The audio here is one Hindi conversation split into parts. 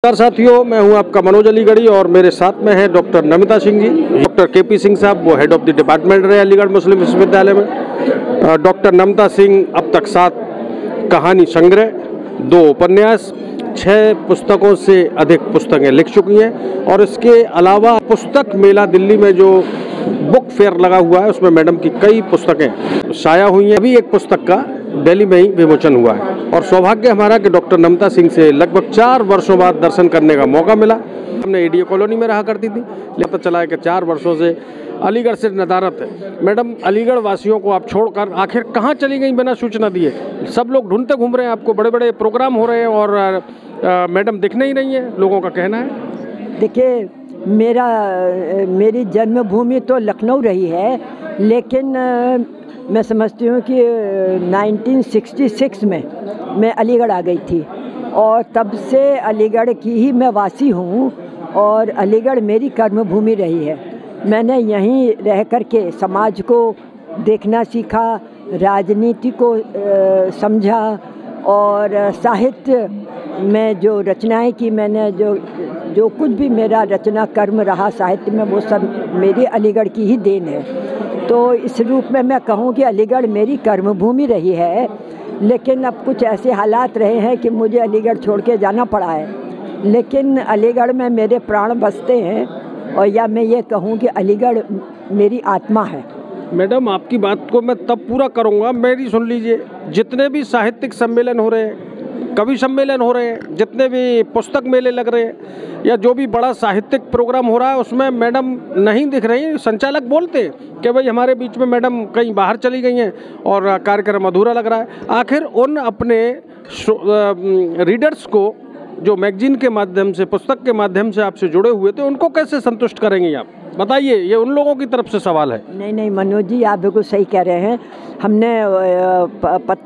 नमस्कार साथियों, मैं हूं आपका मनोज अलीगढ़ी और मेरे साथ में है doctor Namita Singh ji. Doctor KP Singh साहब वो हेड ऑफ द डिपार्टमेंट रहे अलीगढ़ मुस्लिम विश्वविद्यालय में। डॉक्टर नमिता सिंह अब तक 7 कहानी संग्रह, 2 उपन्यास, 6 पुस्तकों से अधिक पुस्तकें लिख चुकी हैं और इसके अलावा पुस्तक मेला दिल्ली में जो बुक फेयर लगा हुआ है उसमें मैडम की कई पुस्तकें शाया हुई हैं। अभी एक पुस्तक का दिल्ली में ही विमोचन हुआ है और सौभाग्य हमारा कि डॉक्टर नमिता सिंह से लगभग 4 वर्षों बाद दर्शन करने का मौका मिला। हमने एडीए कॉलोनी में रहा करती थी, पता चला है कि 4 वर्षों से अलीगढ़ से नदारत है। मैडम, अलीगढ़ वासियों को आप छोड़कर आखिर कहाँ चली गई बिना सूचना दिए? सब लोग ढूंढते घूम रहे हैं आपको, बड़े बड़े प्रोग्राम हो रहे हैं और मैडम दिखने ही नहीं है, लोगों का कहना है। देखिए, मेरी जन्मभूमि तो लखनऊ रही है, लेकिन मैं समझती हूँ कि 1966 में मैं अलीगढ़ आ गई थी और तब से अलीगढ़ की ही मैं वासी हूँ और अलीगढ़ मेरी कर्मभूमि रही है। मैंने यहीं रह कर के समाज को देखना सीखा, राजनीति को समझा और साहित्य में जो रचनाएं की मैंने, जो कुछ भी मेरा रचना कर्म रहा साहित्य में, वो सब मेरी अलीगढ़ की ही देन है। तो इस रूप में मैं कहूँ कि अलीगढ़ मेरी कर्मभूमि रही है, लेकिन अब कुछ ऐसे हालात रहे हैं कि मुझे अलीगढ़ छोड़ के जाना पड़ा है। लेकिन अलीगढ़ में मेरे प्राण बसते हैं और या मैं ये कहूँ कि अलीगढ़ मेरी आत्मा है। मैडम, आपकी बात को मैं तब पूरा करूँगा, मेरी सुन लीजिए। जितने भी साहित्यिक सम्मेलन हो रहे हैं, कवि सम्मेलन हो रहे हैं, जितने भी पुस्तक मेले लग रहे हैं या जो भी बड़ा साहित्यिक प्रोग्राम हो रहा है उसमें मैडम नहीं दिख रही। संचालक बोलते कि भाई हमारे बीच में मैडम कहीं बाहर चली गई हैं और कार्यक्रम अधूरा लग रहा है। आखिर उन अपने रीडर्स को जो मैगजीन के माध्यम से, पुस्तक के माध्यम से आपसे जुड़े हुए थे, उनको कैसे संतुष्ट करेंगी आप? बताइए, ये उन लोगों की तरफ से सवाल है। नहीं मनोज जी, आप बिल्कुल सही कह रहे हैं। हमने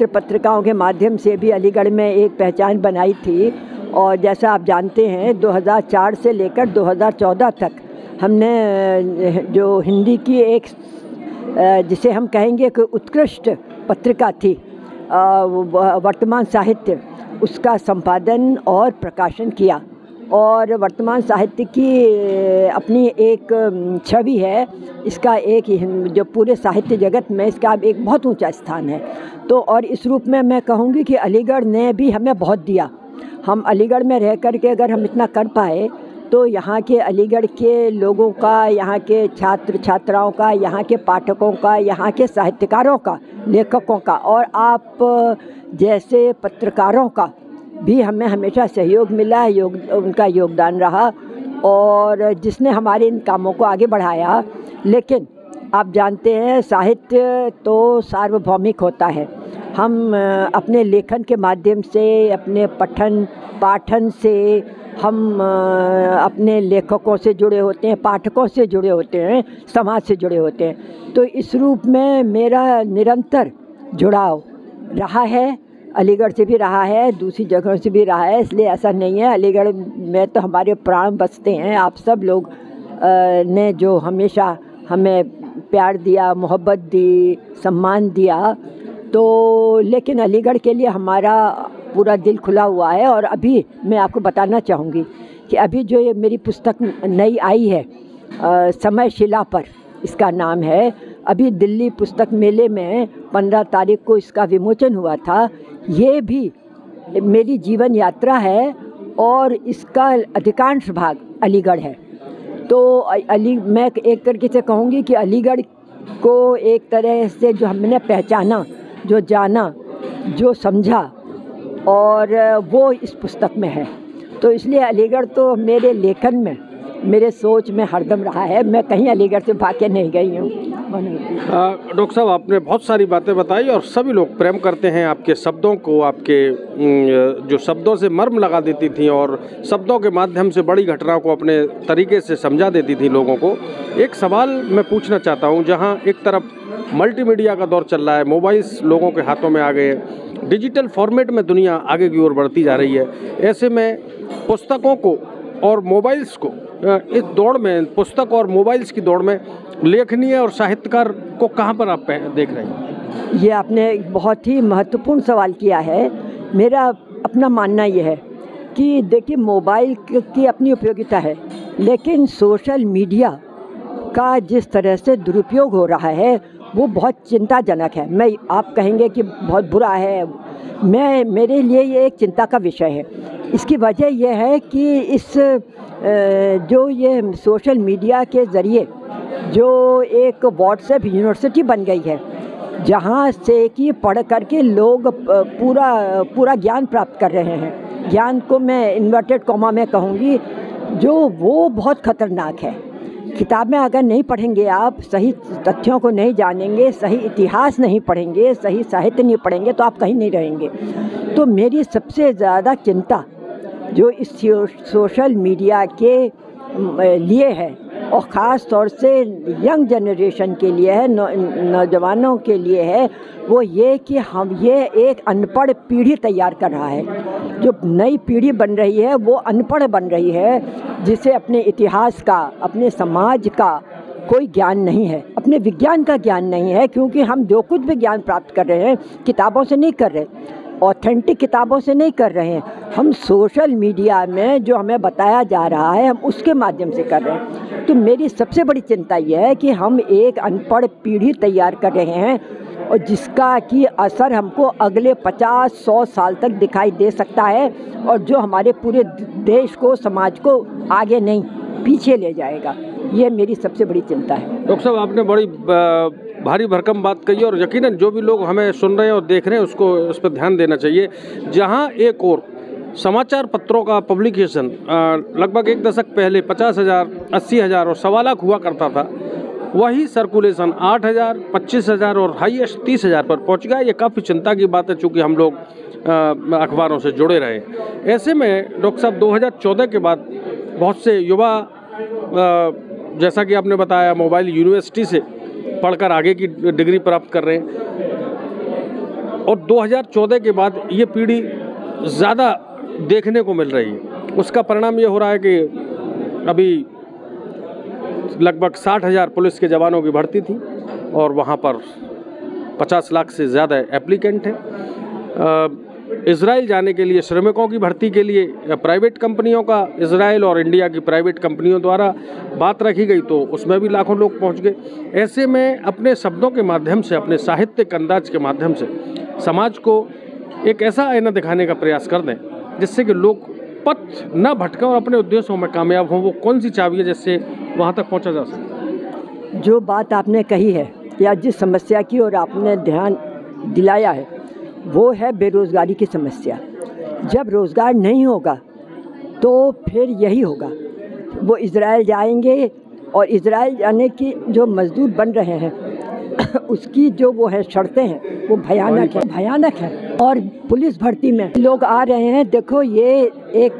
पत्रिकाओं के माध्यम से भी अलीगढ़ में एक पहचान बनाई थी और जैसा आप जानते हैं 2004 से लेकर 2014 तक हमने जो हिंदी की एक जिसे हम कहेंगे कि उत्कृष्ट पत्रिका थी, वर्तमान साहित्य, उसका संपादन और प्रकाशन किया और वर्तमान साहित्य की अपनी एक छवि है। इसका एक जो पूरे साहित्य जगत में इसका एक बहुत ऊंचा स्थान है। तो और इस रूप में मैं कहूँगी कि अलीगढ़ ने भी हमें बहुत दिया। हम अलीगढ़ में रह कर के अगर हम इतना कर पाए तो यहाँ के अलीगढ़ के लोगों का, यहाँ के छात्र छात्राओं का, यहाँ के पाठकों का, यहाँ के साहित्यकारों का, लेखकों का और आप जैसे पत्रकारों का भी हमें हमेशा सहयोग मिला, उनका योगदान रहा और जिसने हमारे इन कामों को आगे बढ़ाया। लेकिन आप जानते हैं साहित्य तो सार्वभौमिक होता है। हम अपने लेखन के माध्यम से, अपने पाठन से हम अपने लेखकों से जुड़े होते हैं, पाठकों से जुड़े होते हैं, समाज से जुड़े होते हैं। तो इस रूप में मेरा निरंतर जुड़ाव रहा है, अलीगढ़ से भी रहा है, दूसरी जगहों से भी रहा है। इसलिए ऐसा नहीं है, अलीगढ़ में तो हमारे प्राण बसते हैं। आप सब लोग ने जो हमेशा हमें प्यार दिया, मोहब्बत दी, सम्मान दिया, तो लेकिन अलीगढ़ के लिए हमारा पूरा दिल खुला हुआ है। और अभी मैं आपको बताना चाहूँगी कि अभी जो ये मेरी पुस्तक नई आई है, समय शिला पर इसका नाम है, अभी दिल्ली पुस्तक मेले में 15 तारीख को इसका विमोचन हुआ था। ये भी मेरी जीवन यात्रा है और इसका अधिकांश भाग अलीगढ़ है। तो मैं एक तरीके से कहूँगी कि अलीगढ़ को एक तरह से जो हमने पहचाना, जो जाना, जो समझा और वो इस पुस्तक में है। तो इसलिए अलीगढ़ तो मेरे लेखन में, मेरे सोच में हरदम रहा है। मैं कहीं अलीगढ़ से भाग के नहीं गई हूँ। डॉक्टर साहब, आपने बहुत सारी बातें बताई और सभी लोग प्रेम करते हैं आपके शब्दों को, आपके जो शब्दों से मर्म लगा देती थी और शब्दों के माध्यम से बड़ी घटनाओं को अपने तरीके से समझा देती थी लोगों को। एक सवाल मैं पूछना चाहता हूँ, जहाँ एक तरफ मल्टीमीडिया का दौर चल रहा है, मोबाइल्स लोगों के हाथों में आ गए हैं, डिजिटल फॉर्मेट में दुनिया आगे की ओर बढ़ती जा रही है, ऐसे में पुस्तकों को और मोबाइल्स को, इस दौड़ में, पुस्तक और मोबाइल्स की दौड़ में लेखनीय और साहित्यकार को कहाँ पर आप देख रहे हैं? ये आपने एक बहुत ही महत्वपूर्ण सवाल किया है। मेरा अपना मानना ये है कि देखिए मोबाइल की अपनी उपयोगिता है, लेकिन सोशल मीडिया का जिस तरह से दुरुपयोग हो रहा है वो बहुत चिंताजनक है। आप कहेंगे कि बहुत बुरा है, मेरे लिए ये एक चिंता का विषय है। इसकी वजह यह है कि इस जो ये सोशल मीडिया के ज़रिए जो एक व्हाट्सएप यूनिवर्सिटी बन गई है, जहाँ से कि पढ़ करके लोग पूरा ज्ञान प्राप्त कर रहे हैं। ज्ञान को मैं इन्वर्टेड कॉमा में कहूँगी, जो वो बहुत ख़तरनाक है। किताबें अगर नहीं पढ़ेंगे, आप सही तथ्यों को नहीं जानेंगे, सही इतिहास नहीं पढ़ेंगे, सही साहित्य नहीं पढ़ेंगे, तो आप कहीं नहीं रहेंगे। तो मेरी सबसे ज़्यादा चिंता जो इस सोशल मीडिया के लिए है, और ख़ास तौर से यंग जनरेशन के लिए है, नौजवानों के लिए है, वो ये कि हम ये एक अनपढ़ पीढ़ी तैयार कर रहा है। जो नई पीढ़ी बन रही है वो अनपढ़ बन रही है, जिसे अपने इतिहास का, अपने समाज का कोई ज्ञान नहीं है, अपने विज्ञान का ज्ञान नहीं है। क्योंकि हम जो कुछ भी ज्ञान प्राप्त कर रहे हैं किताबों से नहीं कर रहे, ऑथेंटिक किताबों से नहीं कर रहे हैं, हम सोशल मीडिया में जो हमें बताया जा रहा है हम उसके माध्यम से कर रहे हैं। तो मेरी सबसे बड़ी चिंता यह है कि हम एक अनपढ़ पीढ़ी तैयार कर रहे हैं, और जिसका कि असर हमको अगले 50-100 साल तक दिखाई दे सकता है, और जो हमारे पूरे देश को, समाज को आगे नहीं पीछे ले जाएगा। ये मेरी सबसे बड़ी चिंता है। डॉक्टर साहब, आपने बड़ी भारी भरकम बात कही, और यकीनन जो भी लोग हमें सुन रहे हैं और देख रहे हैं उसको उस पर ध्यान देना चाहिए। जहां एक और समाचार पत्रों का पब्लिकेशन लगभग एक दशक पहले 50,000, 80,000 और 1.25 लाख हुआ करता था, वही सर्कुलेशन 8,000, 25,000 और हाईएस्ट 30,000 पर पहुंच गया। ये काफ़ी चिंता की बात है, चूँकि हम लोग अखबारों से जुड़े रहे। ऐसे में डॉक्टर साहब 2014 के बाद बहुत से युवा, जैसा कि आपने बताया, मोबाइल यूनिवर्सिटी से पढ़कर आगे की डिग्री प्राप्त कर रहे हैं, और 2014 के बाद ये पीढ़ी ज़्यादा देखने को मिल रही है। उसका परिणाम ये हो रहा है कि अभी लगभग 60,000 पुलिस के जवानों की भर्ती थी, और वहाँ पर 50 लाख से ज़्यादा एप्लीकेंट हैं। इजराइल जाने के लिए श्रमिकों की भर्ती के लिए प्राइवेट कंपनियों का, इजराइल और इंडिया की प्राइवेट कंपनियों द्वारा बात रखी गई, तो उसमें भी लाखों लोग पहुंच गए। ऐसे में अपने शब्दों के माध्यम से, अपने साहित्यिक अंदाज के माध्यम से समाज को एक ऐसा आईना दिखाने का प्रयास कर दें जिससे कि लोग पथ न भटकें और अपने उद्देश्यों में कामयाब हों। वो कौन सी चाबी है जिससे वहाँ तक पहुँचा जा सके? जो बात आपने कही है, या जिस समस्या की ओर आपने ध्यान दिलाया है, वो है बेरोज़गारी की समस्या। जब रोज़गार नहीं होगा तो फिर यही होगा, वो इजराइल जाएंगे, और इजराइल जाने की जो मज़दूर बन रहे हैं उसकी जो वो है शर्तें हैं वो भयानक है। और पुलिस भर्ती में लोग आ रहे हैं, देखो ये एक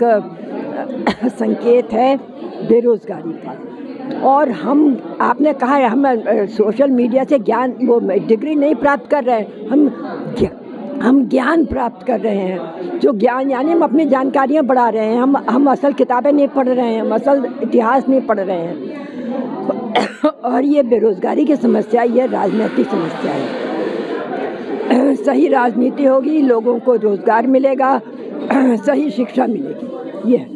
संकेत है बेरोज़गारी का। और आपने कहा है हम सोशल मीडिया से ज्ञान, वो डिग्री नहीं प्राप्त कर रहे हैं, हम ज्ञान प्राप्त कर रहे हैं। जो ज्ञान यानी हम अपनी जानकारियाँ बढ़ा रहे हैं, हम असल किताबें नहीं पढ़ रहे हैं, हम असल इतिहास नहीं पढ़ रहे हैं। और ये बेरोज़गारी की समस्या, ये राजनीतिक समस्या है। सही राजनीति होगी, लोगों को रोज़गार मिलेगा, सही शिक्षा मिलेगी। ये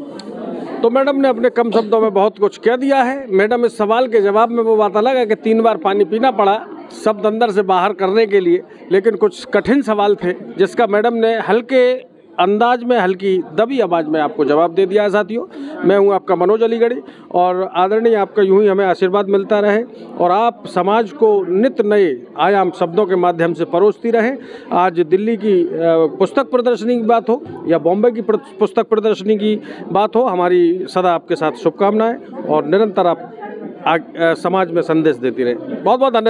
तो मैडम ने अपने कम शब्दों में बहुत कुछ कह दिया है। मैडम, इस सवाल के जवाब में वो बात अलग है कि 3 बार पानी पीना पड़ा शब्द अंदर से बाहर करने के लिए, लेकिन कुछ कठिन सवाल थे जिसका मैडम ने हल्के अंदाज में, हल्की दबी आवाज़ में आपको जवाब दे दिया है। साथियों, मैं हूं आपका मनोज अलीगढ़ी, और आदरणीय आपका यूं ही हमें आशीर्वाद मिलता रहे, और आप समाज को नित्य नए आयाम शब्दों के माध्यम से परोसती रहें। आज दिल्ली की पुस्तक प्रदर्शनी की बात हो या बॉम्बे की पुस्तक प्रदर्शनी की बात हो, हमारी सदा आपके साथ शुभकामनाएं, और निरंतर आप समाज में संदेश देती रहें। बहुत बहुत धन्यवाद।